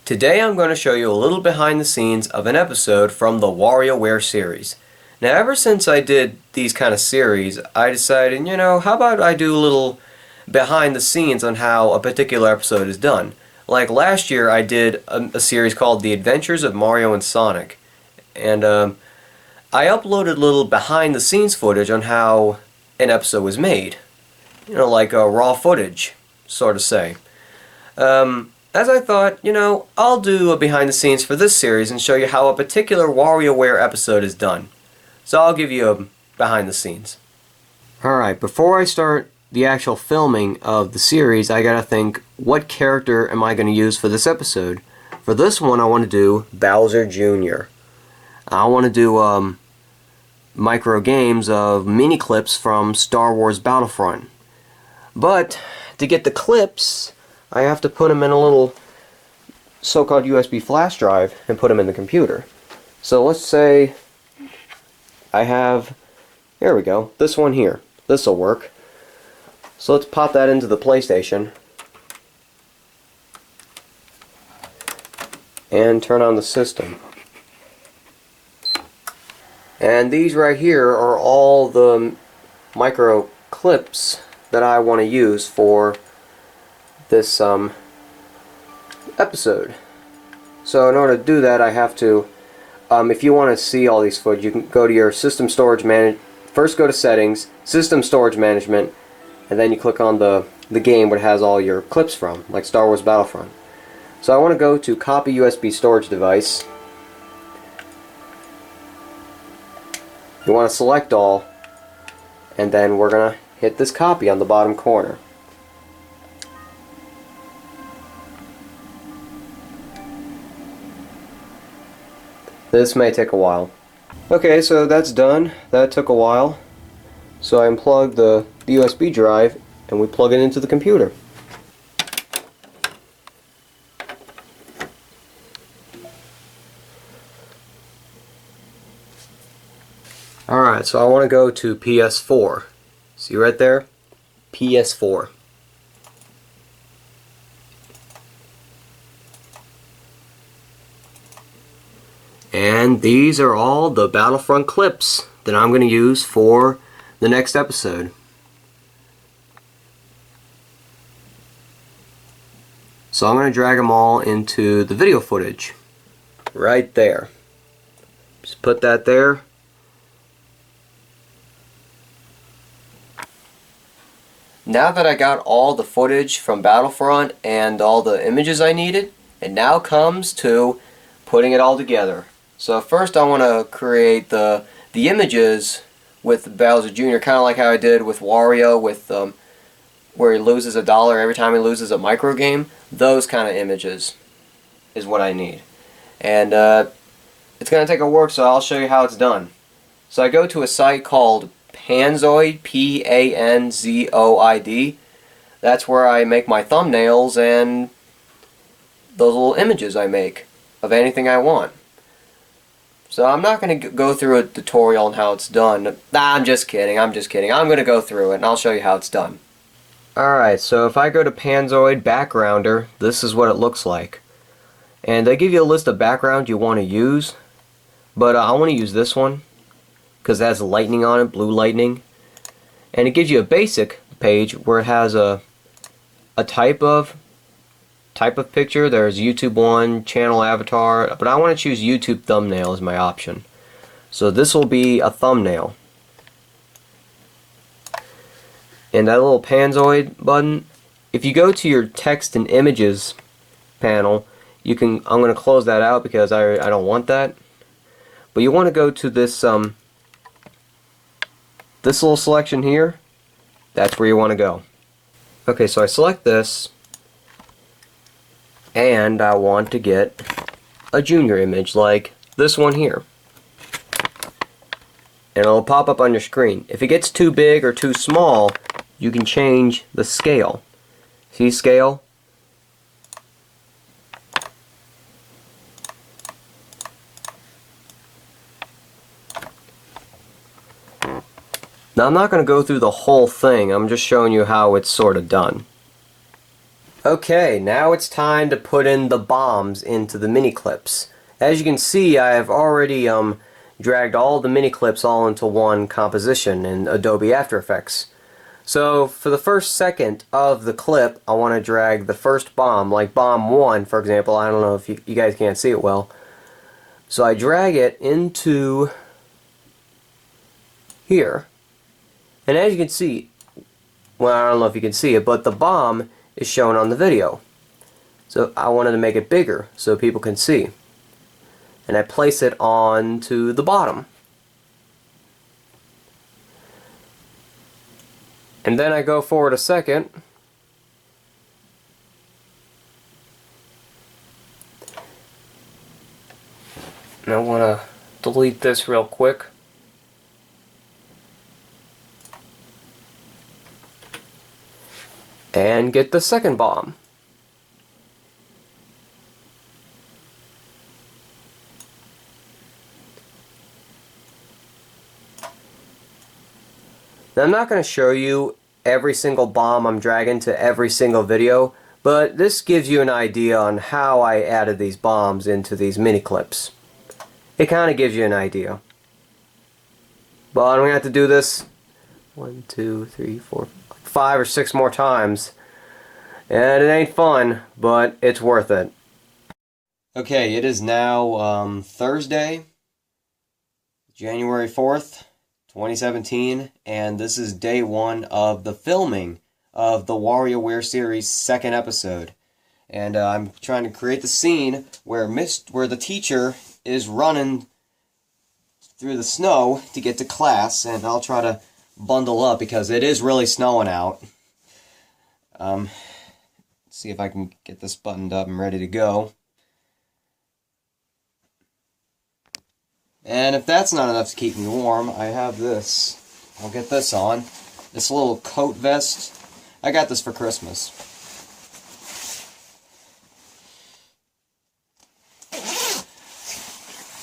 Today I'm going to show you a little behind the scenes of an episode from the WarioWare series. Now ever since I did these kind of series, I decided, how about I do a little behind the scenes on how a particular episode is done. Like last year I did a series called The Adventures of Mario and Sonic. And I uploaded a little behind the scenes footage on how an episode was made. Like raw footage, sort of say. As I thought, I'll do a behind the scenes for this series and show you how a particular WarioWare episode is done. So I'll give you a behind the scenes. Alright, before I start the actual filming of the series, I gotta think, what character am I gonna use for this episode? For this one, I want to do Bowser Jr. I want to do micro games of mini clips from Star Wars Battlefront. But to get the clips, I have to put them in a little so-called USB flash drive and put them in the computer. So let's say I have, here we go, this one here. This will work. So let's pop that into the PlayStation and turn on the system. And these right here are all the micro clips that I want to use for this episode. So in order to do that, I have to, if you want to see all these footage, you can go to your system storage first go to settings, system storage management, and then you click on the game where it has all your clips from, like Star Wars Battlefront. So I want to go to copy USB storage device. You want to select all, and then we're gonna hit this copy on the bottom corner. This may take a while. Okay, so that's done. That took a while. So I unplugged the USB drive and we plug it into the computer. Alright, so I want to go to PS4. See right there? PS4. And these are all the Battlefront clips that I'm going to use for the next episode. So I'm going to drag them all into the video footage. Right there. Just put that there. Now that I got all the footage from Battlefront and all the images I needed, it now comes to putting it all together. So first I want to create the images with Bowser Jr., kind of like how I did with Wario, with where he loses $1 every time he loses a micro game. Those kind of images is what I need. And it's going to take a work, so I'll show you how it's done. So I go to a site called Panzoid, P-A-N-Z-O-I-D. That's where I make my thumbnails and those little images I make of anything I want. So I'm not going to go through a tutorial on how it's done. Nah, I'm just kidding. I'm going to go through it and I'll show you how it's done. Alright, so if I go to Panzoid Backgrounder, this is what it looks like. And they give you a list of backgrounds you want to use. But I want to use this one because it has lightning on it, blue lightning. And it gives you a basic page where it has a type of picture. There's YouTube 1, channel avatar, but I want to choose YouTube thumbnail as my option. So this will be a thumbnail. And that little Panzoid button, if you go to your text and images panel, I'm going to close that out because I don't want that. But you want to go to this this little selection here. That's where you want to go. Okay, so I select this. And I want to get a junior image like this one here. And it'll pop up on your screen. If it gets too big or too small, you can change the scale. See scale? Now I'm not going to go through the whole thing. I'm just showing you how it's sort of done. Okay, now it's time to put in the bombs into the mini clips. As you can see, I have already dragged all the mini clips all into one composition in Adobe After Effects. So for the first second of the clip, I want to drag the first bomb, like bomb 1 for example. I don't know if you guys can't see it well. So I drag it into here. And as you can see, well, I don't know if you can see it, but the bomb is shown on the video. So I wanted to make it bigger so people can see. And I place it onto the bottom. And then I go forward a second. And I want to delete this real quick. And get the second bomb. Now I'm not going to show you every single bomb I'm dragging to every single video, but this gives you an idea on how I added these bombs into these mini clips. It kind of gives you an idea. But I'm going to have to do this 1, 2, 3, 4, 5 or 6 more times. And it ain't fun, but it's worth it. Okay, it is now Thursday, January 4th. 2017, and this is day 1 of the filming of the WarioWare series' 2nd episode. And I'm trying to create the scene where the teacher is running through the snow to get to class, and I'll try to bundle up because it is really snowing out. Let's see if I can get this buttoned up and ready to go. And if that's not enough to keep me warm, I have this. I'll get this on. This little coat vest. I got this for Christmas.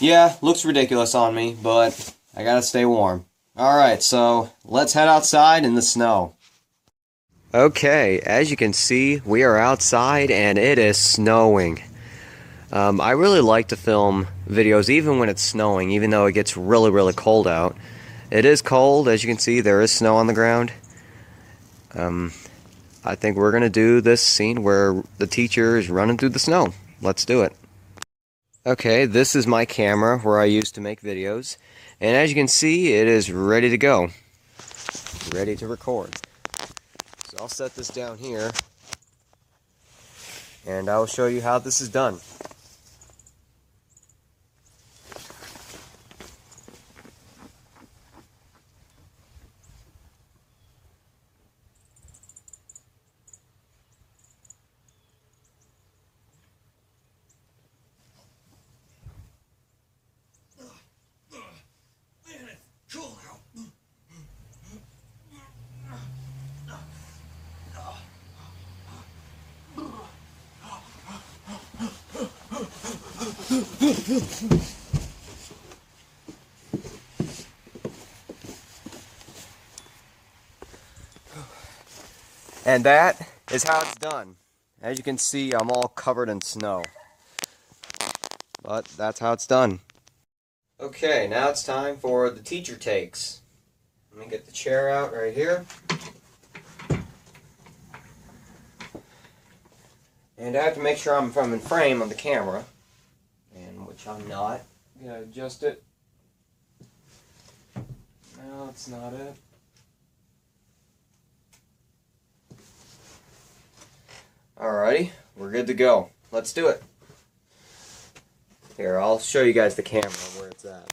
Yeah, looks ridiculous on me, but I gotta stay warm. Alright, so let's head outside in the snow. Okay, as you can see, we are outside and it is snowing. I really like to film videos even when it's snowing, even though it gets really, really cold out. It is cold, as you can see, there is snow on the ground. I think we're going to do this scene where the teacher is running through the snow. Let's do it. Okay, this is my camera where I used to make videos. And as you can see, it is ready to go. Ready to record. So I'll set this down here. And I'll show you how this is done. And that is how it's done. As you can see, I'm all covered in snow. But that's how it's done. Okay, now it's time for the teacher takes. Let me get the chair out right here. And I have to make sure I'm in frame on the camera, and which I'm not. I'm gonna adjust it. No, that's not it. Alrighty, we're good to go. Let's do it. Here, I'll show you guys the camera where it's at.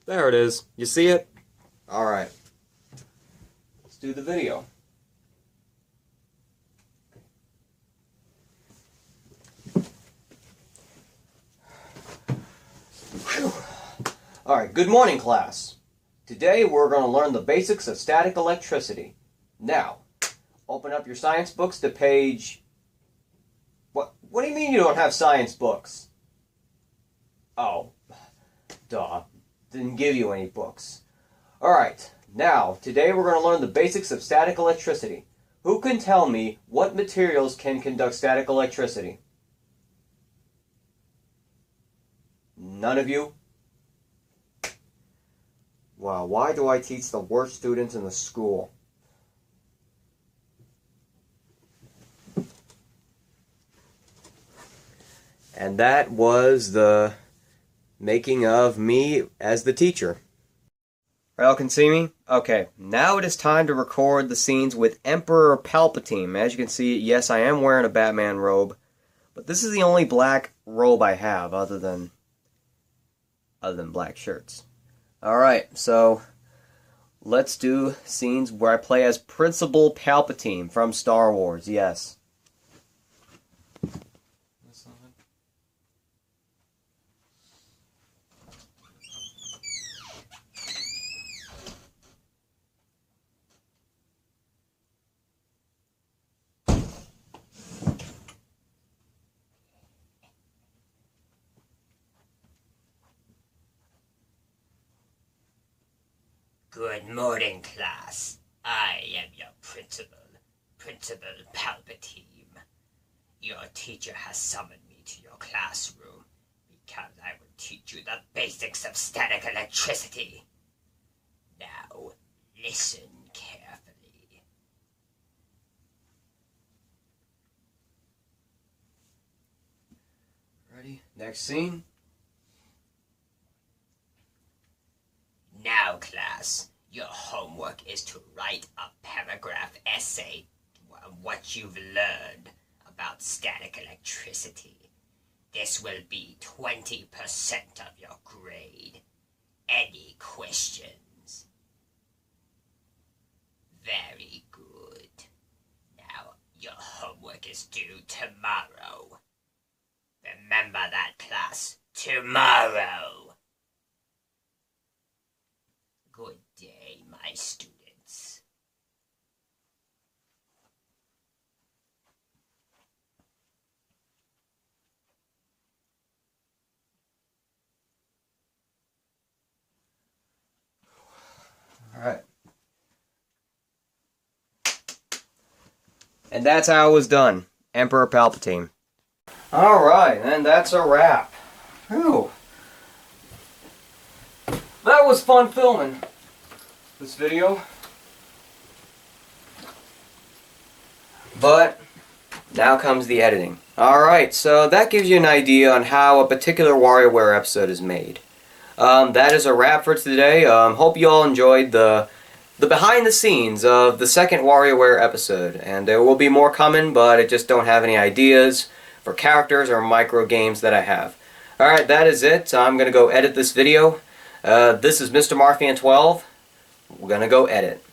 There it is. You see it? Alright. Let's do the video. Alright, good morning, class. Today we're going to learn the basics of static electricity. Now, open up your science books to page... What do you mean you don't have science books? Oh, duh. Didn't give you any books. Alright, now, today we're going to learn the basics of static electricity. Who can tell me what materials can conduct static electricity? None of you? Wow, why do I teach the worst students in the school? And that was the making of me as the teacher. Y'all can see me? Okay, now it is time to record the scenes with Emperor Palpatine. As you can see, yes, I am wearing a Batman robe, but this is the only black robe I have other than black shirts. Alright, so let's do scenes where I play as Principal Palpatine from Star Wars, yes. Good morning, class. I am your principal, Principal Palpatine. Your teacher has summoned me to your classroom because I will teach you the basics of static electricity. Now, listen carefully. Ready? Next scene. Now, class, your homework is to write a paragraph essay on what you've learned about static electricity. This will be 20% of your grade. Any questions? Very good. Now, your homework is due tomorrow. Remember that, class. Tomorrow. Good day, my students. Alright. And that's how it was done. Emperor Palpatine. Alright, and that's a wrap. Whew. That was fun filming this video. But now comes the editing. Alright, so that gives you an idea on how a particular WarioWare episode is made. That is a wrap for today. Hope you all enjoyed the behind the scenes of the second WarioWare episode. And there will be more coming, but I just don't have any ideas for characters or micro games that I have. Alright, that is it. I'm going to go edit this video. This is Mr. Marfian 12. We're gonna go edit.